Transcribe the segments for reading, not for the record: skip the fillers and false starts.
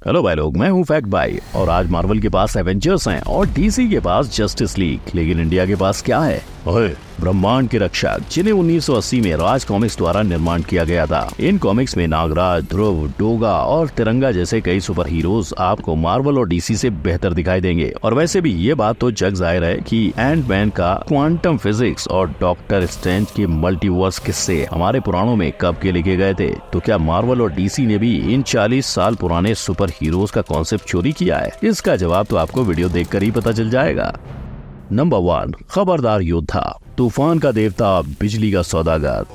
Hello भाई लोग, मैं हूँ फैक्ट भाई और आज मार्वल के पास एवेंजर्स हैं और डीसी के पास जस्टिस लीग, लेकिन इंडिया के पास क्या है? ओए, ब्रह्मांड के रक्षक, जिन्हें 1980 में राज कॉमिक्स द्वारा निर्माण किया गया था। इन कॉमिक्स में नागराज, ध्रुव, डोगा और तिरंगा जैसे कई सुपर हीरोज आपको मार्वल और डीसी से बेहतर दिखाई देंगे। और वैसे भी ये बात तो जग जाहिर है कि एंटमैन का क्वांटम फिजिक्स और डॉक्टर स्ट्रेंज के मल्टीवर्स किस्से हमारे पुराणों में कब के लिखे गए थे? तो क्या मार्वल और डीसी ने भी इन 40 साल पुराने सुपर हीरोज का कॉन्सेप्ट चोरी किया है? इसका जवाब तो आपको वीडियो देखकर ही पता चल जाएगा। नंबर 1, खबरदार योद्धा, तूफान का देवता, बिजली का सौदागर।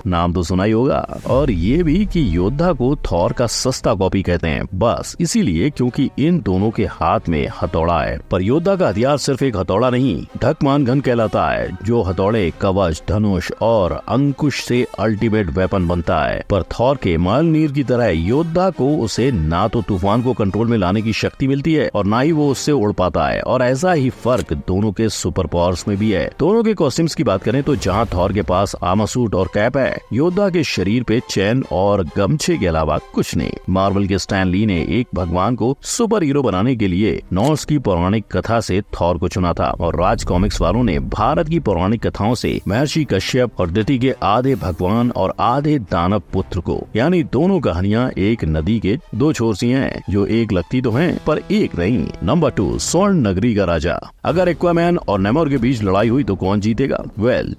नाम तो सुना ही होगा, और ये भी कि योद्धा को थॉर का सस्ता कॉपी कहते हैं, बस इसीलिए क्योंकि इन दोनों के हाथ में हथौड़ा है। पर योद्धा का हथियार सिर्फ एक हथौड़ा नहीं, ढकमान गन कहलाता है, जो हथौड़े, कवच, धनुष और अंकुश से अल्टीमेट वेपन बनता है। पर थॉर के मालनीर की तरह योद्धा को उसे ना तो तूफान को कंट्रोल में लाने की शक्ति मिलती है और ना ही वो उससे उड़ पाता है। और ऐसा ही फर्क दोनों के सुपर पावर्स में भी है। दोनों के कॉस्ट्यूम्स की बात करें तो जहाँ थॉर के पास आर्मर सूट और कैप है, योद्धा के शरीर पे चैन और गमछे के अलावा कुछ नहीं। मार्वल के स्टैन ली ने एक भगवान को सुपर हीरो बनाने के लिए नॉर्स की पौराणिक कथा से थॉर को चुना था, और राज कॉमिक्स वालों ने भारत की पौराणिक कथाओं से महर्षि कश्यप और दिति के आधे भगवान और आधे दानव पुत्र को, यानी दोनों कहानियाँ एक नदी के दो छोर सी हैं, जो एक लगती तो हैं पर एक नहीं। नंबर 2, स्वर्ण नगरी का राजा। अगर एक्वामैन और नेमोर के बीच लड़ाई हुई तो कौन जीतेगा?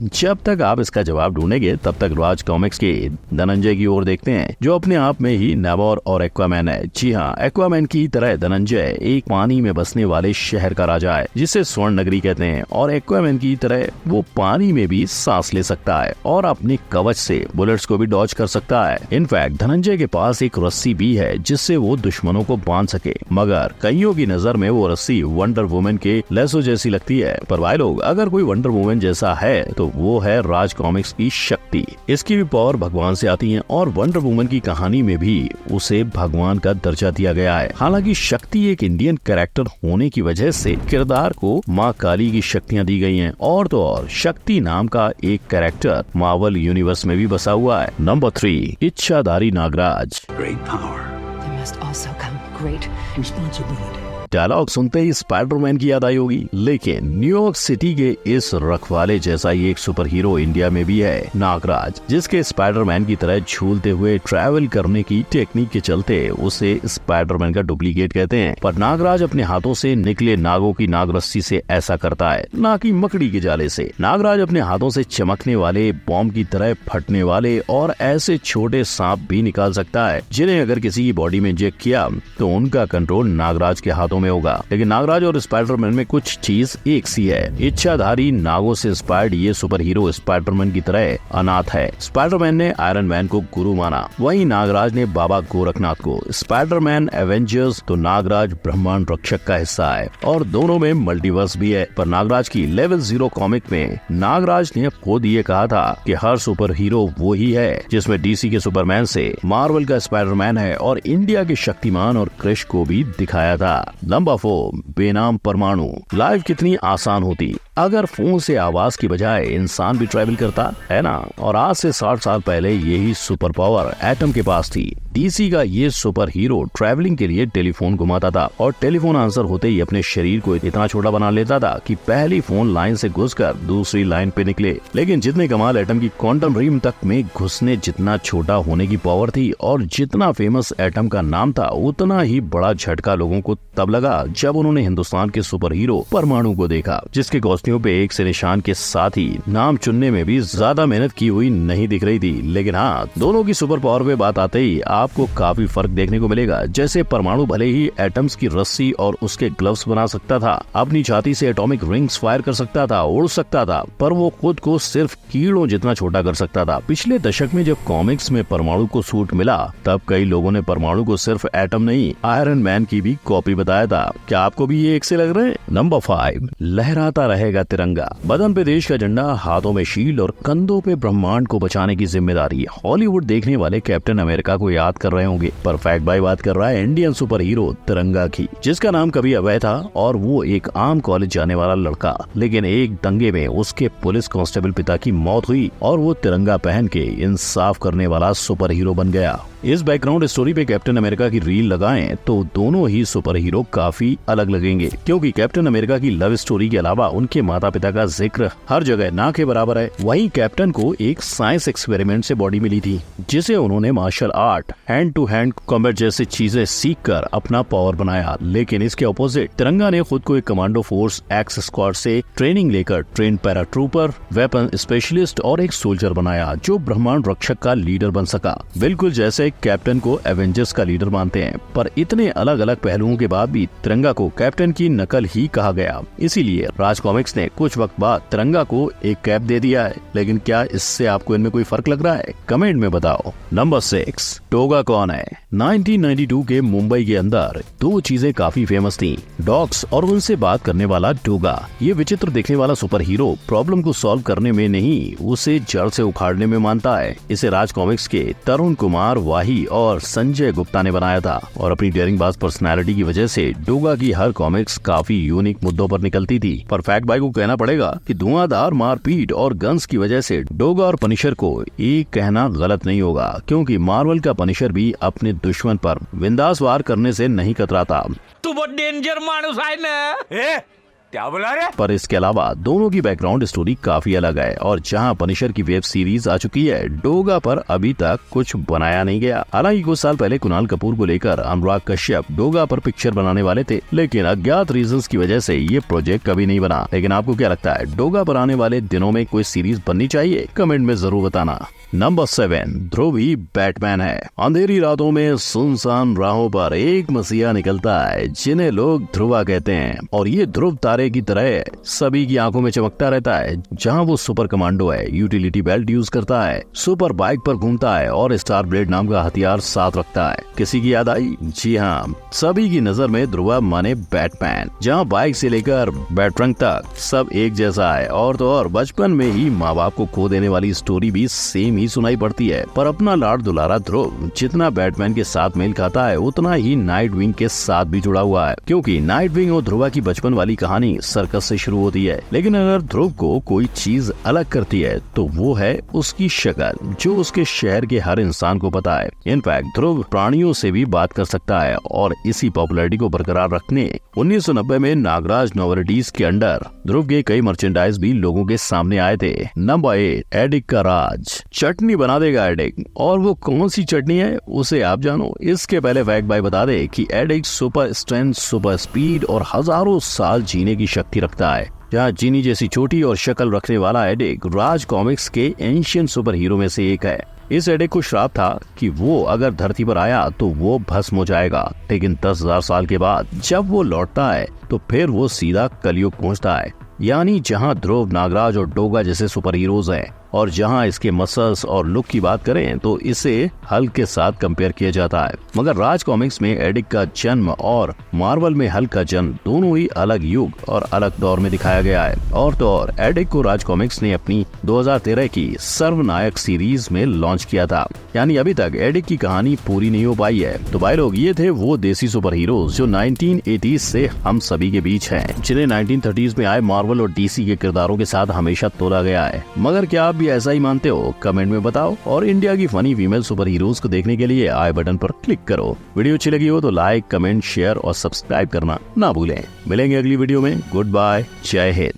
जब तक आप इसका जवाब ढूंढेंगे तब तक राज कॉमिक्स के धनंजय की ओर देखते हैं, जो अपने आप में ही नेमोर और एक्वामैन है। जी हाँ, एक्वामैन की तरह धनंजय एक पानी में बसने वाले शहर का राजा है, जिसे स्वर्ण नगरी कहते हैं, और एक्वामैन की तरह वो पानी में भी सांस ले सकता है और अपने कवच से बुलेट्स को भी डॉज कर सकता है। इनफैक्ट धनंजय के पास एक रस्सी भी है जिससे वो दुश्मनों को बांध सके, मगर कईयों की नजर में वो रस्सी वंडर वुमन के लेसो जैसी लगती है। पर भाई लोग, अगर कोई वंडर वुमन जैसा है तो वो है राज कॉमिक्स की शक्ति। इसकी भी पावर भगवान से आती है और वंडर वुमन की कहानी में भी उसे भगवान का दर्जा दिया गया है। हालांकि शक्ति एक इंडियन कैरेक्टर होने की वजह से किरदार को माँ काली की शक्तियाँ दी गई हैं, और तो और शक्ति नाम का एक कैरेक्टर मार्वल यूनिवर्स में भी बसा हुआ है। नंबर 3, इच्छाधारी नागराज। डायलॉग सुनते ही स्पाइडरमैन की याद आई होगी, लेकिन न्यूयॉर्क सिटी के इस रखवाले जैसा ही एक सुपर हीरो इंडिया में भी है, नागराज, जिसके स्पाइडरमैन की तरह झूलते हुए ट्रैवल करने की टेक्निक के चलते उसे स्पाइडरमैन का डुप्लीकेट कहते हैं। पर नागराज अपने हाथों से निकले नागों की नागरस्सी से ऐसा करता है, ना कि मकड़ी के जाले से। नागराज अपने हाथों से चमकने वाले, बॉम्ब की तरह फटने वाले और ऐसे छोटे सांप भी निकाल सकता है, जिन्हें अगर किसी की बॉडी में इंजेक्ट किया तो उनका कंट्रोल नागराज के हाथों में होगा। लेकिन नागराज और स्पाइडरमैन में कुछ चीज एक सी है। इच्छाधारी नागों से इंस्पायर्ड ये सुपर हीरो स्पाइडरमैन की तरह अनाथ है। स्पाइडरमैन ने आयरन मैन को गुरु माना, वहीं नागराज ने बाबा गोरखनाथ को। स्पाइडरमैन एवेंजर्स तो नागराज ब्रह्मांड रक्षक का हिस्सा है, और दोनों में मल्टीवर्स भी है। पर नागराज की लेवल 0 कॉमिक में नागराज ने खुद ये कहा था कि हर सुपर हीरो वो ही है, जिसमें डीसी के सुपरमैन से मार्वल का स्पाइडरमैन है, और इंडिया के शक्तिमान और क्रिश को भी दिखाया था। नंबर 4, बेनाम परमाणु। लाइफ कितनी आसान होती अगर फोन से आवाज की बजाय इंसान भी ट्रैवल करता, है ना? और आज से 60 साल पहले यही सुपर पावर एटम के पास थी। डीसी का ये सुपर हीरो ट्रैवलिंग के लिए टेलीफोन घुमाता था, और टेलीफोन आंसर होते ही अपने शरीर को इतना छोटा बना लेता था कि पहली फोन लाइन से घुसकर दूसरी लाइन पे निकले। लेकिन जितने कमाल एटम की क्वांटम रिम तक में घुसने जितना छोटा होने की पावर थी, और जितना फेमस एटम का नाम था, उतना ही बड़ा झटका लोगों को तब लगा जब उन्होंने हिंदुस्तान के सुपर हीरो परमाणु को देखा, जिसके कॉस्ट्यूम पे एक से निशान के साथ ही नाम चुनने में भी ज्यादा मेहनत की हुई नहीं दिख रही थी। लेकिन हाँ, दोनों की सुपर पावर पे बात आते ही आपको काफी फर्क देखने को मिलेगा। जैसे परमाणु भले ही एटम्स की रस्सी और उसके ग्लव्स बना सकता था, अपनी छाती से एटॉमिक रिंग्स फायर कर सकता था, उड़ सकता था, पर वो खुद को सिर्फ कीड़ों जितना छोटा कर सकता था। पिछले दशक में जब कॉमिक्स में परमाणु को सूट मिला, तब कई लोगों ने परमाणु को सिर्फ एटम नहीं, आयरन मैन की भी कॉपी बताया था। क्या आपको भी ये एक से लग रहे हैं? नंबर 5, लहराता रहेगा तिरंगा। बदन पे देश का झंडा, हाथों में शील्ड और कंधों पे ब्रह्मांड को बचाने की जिम्मेदारी। हॉलीवुड देखने वाले कैप्टन अमेरिका को याद कर रहे होंगे, पर फैक्ट भाई बात कर रहा है इंडियन सुपर हीरो तिरंगा की, जिसका नाम कभी अभय था, और वो एक आम कॉलेज जाने वाला लड़का। लेकिन एक दंगे में उसके पुलिस कांस्टेबल पिता की मौत हुई, और वो तिरंगा पहन के इंसाफ करने वाला सुपर हीरो बन गया। इस बैकग्राउंड स्टोरी पे कैप्टन अमेरिका की रील लगाएं तो दोनों ही सुपर हीरो काफी अलग लगेंगे, क्योंकि कैप्टन अमेरिका की लव स्टोरी के अलावा उनके माता पिता का जिक्र हर जगह ना के बराबर है। वहीं कैप्टन को एक साइंस एक्सपेरिमेंट से बॉडी मिली थी, जिसे उन्होंने martial art, hand to hand combat जैसी चीजें सीखकर अपना पावर बनाया। लेकिन इसके ऑपोजिट तिरंगा ने खुद को एक कमांडो फोर्स एक्स स्क्वाड से ट्रेनिंग लेकर ट्रेन पैराट्रूपर, वेपन स्पेशलिस्ट और एक सोल्जर बनाया, जो ब्रह्मांड रक्षक का लीडर बन सका। बिल्कुल जैसे कैप्टन को एवेंजर्स का लीडर मानते हैं, पर इतने अलग अलग पहलुओं के बाद भी तिरंगा को कैप्टन की नकल ही कहा गया। इसीलिए राज कॉमिक्स ने कुछ वक्त बाद तिरंगा को एक कैप दे दिया है। लेकिन क्या इससे आपको इनमें कोई फर्क लग रहा है? कमेंट में बताओ। नंबर 6, टोगा कौन है? 1992 के मुंबई के अंदर दो चीजें काफी फेमस थी, डॉग्स और उनसे बात करने वाला टोगा। ये विचित्र दिखने वाला सुपर हीरो प्रॉब्लम को सॉल्व करने में नहीं, उसे जड़ से उखाड़ने में मानता है। इसे राज कॉमिक्स के तरुण कुमार वाही और संजय गुप्ता ने बनाया था, और अपनी डेयरिंगबाज पर्सनैलिटी की वजह से डोगा की हर कॉमिक्स काफी यूनिक मुद्दों पर निकलती थी। पर फैक्ट भाई को कहना पड़ेगा कि धुआंधार मारपीट और गन्स की वजह से डोगा और पनिशर को एक कहना गलत नहीं होगा, क्योंकि मार्वल का पनिशर भी अपने दुश्मन पर बिंदास वार करने से नहीं कतराता। तू बहुत डेंजर मानुस है ना। क्या बोला रे? पर इसके अलावा दोनों की बैकग्राउंड स्टोरी काफी अलग है, और जहां पनिशर की वेब सीरीज आ चुकी है, डोगा पर अभी तक कुछ बनाया नहीं गया। हालांकि कुछ साल पहले कुणाल कपूर को लेकर अनुराग कश्यप डोगा पर पिक्चर बनाने वाले थे, लेकिन अज्ञात रीजंस की वजह से ये प्रोजेक्ट कभी नहीं बना। लेकिन आपको क्या लगता है, डोगा पर आने वाले दिनों में कोई सीरीज बननी चाहिए? कमेंट में जरूर बताना। नंबर 7, ध्रुवी बैटमैन है। अंधेरी रातों में सुनसान राहों पर एक मसीहा निकलता है, जिन्हें लोग ध्रुवा कहते हैं, और ये ध्रुव तारे की तरह सभी की आंखों में चमकता रहता है। जहां वो सुपर कमांडो है, यूटिलिटी बेल्ट यूज करता है, सुपर बाइक पर घूमता है और स्टार ब्लेड नाम का हथियार साथ रखता है। किसी की याद आई? जी हाँ, सभी की नजर में ध्रुवा माने बैटमैन। जहां बाइक से लेकर बैटरंग तक सब एक जैसा है, और तो और बचपन में ही माँ बाप को खो देने वाली स्टोरी भी सेम ही सुनाई पड़ती है। पर अपना लाड दुलारा ध्रुव जितना बैटमैन के साथ मेल खाता है, उतना ही नाइटविंग के साथ भी जुड़ा हुआ है, क्योंकि नाइटविंग और ध्रुवा की बचपन वाली कहानी सर्कस से शुरू होती है। लेकिन अगर ध्रुव को कोई चीज अलग करती है तो वो है उसकी शक्ल, जो उसके शहर के हर इंसान को पता है। इनफैक्ट ध्रुव प्राणियों से भी बात कर सकता है, और इसी पॉपुलैरिटी को बरकरार रखने 1990 में नागराज नोवेल्टीज के अंडर ध्रुव के कई मर्चेंडाइज भी लोगों के सामने आए थे। नंबर 8, एडिक का राज। चटनी बना देगा एडिक, और वो कौन सी चटनी है उसे आप जानो। इसके पहले फैक्ट भाई बता दे कि edict super strength, super speed और हजारों साल जीने की शक्ति रखता है। जहाँ जीनी जैसी छोटी और शक्ल रखने वाला एडिक राज कॉमिक्स के एंशिएंट सुपर हीरो में से एक है। इस एडिक को श्राप था कि वो अगर धरती पर आया तो वो भस्म हो जाएगा, लेकिन 10,000 साल के बाद जब वो लौटता है तो फिर वो सीधा कलयुग पहुंचता है। यानी जहां ध्रुव, नागराज और डोगा जैसे सुपर हीरोज हैं, और जहां इसके मसल्स और लुक की बात करें तो इसे हल्क के साथ कंपेयर किया जाता है। मगर राज कॉमिक्स में एडिक का जन्म और मार्वल में हल्क का जन्म दोनों ही अलग युग और अलग दौर में दिखाया गया है। और तो और एडिक को राज कॉमिक्स ने अपनी 2013 की सर्वनायक सीरीज में लॉन्च किया था। यानी अभी तक एडिक की कहानी पूरी नहीं हो पाई है। तो भाई लोग, ये थे वो देसी सुपर हीरोज जो 1980s से हम सभी के बीच हैं, जिन्हें 1930s में आए मार्वल और डीसी के किरदारों के साथ हमेशा तोला गया है। मगर क्या आप भी ऐसा ही मानते हो? कमेंट में बताओ। और इंडिया की फनी फीमेल सुपर हीरोज को देखने के लिए आई बटन पर क्लिक करो। वीडियो अच्छी लगी हो तो लाइक, कमेंट, शेयर और सब्सक्राइब करना ना भूलें। मिलेंगे अगली वीडियो में। गुड बाय, जय हिंद।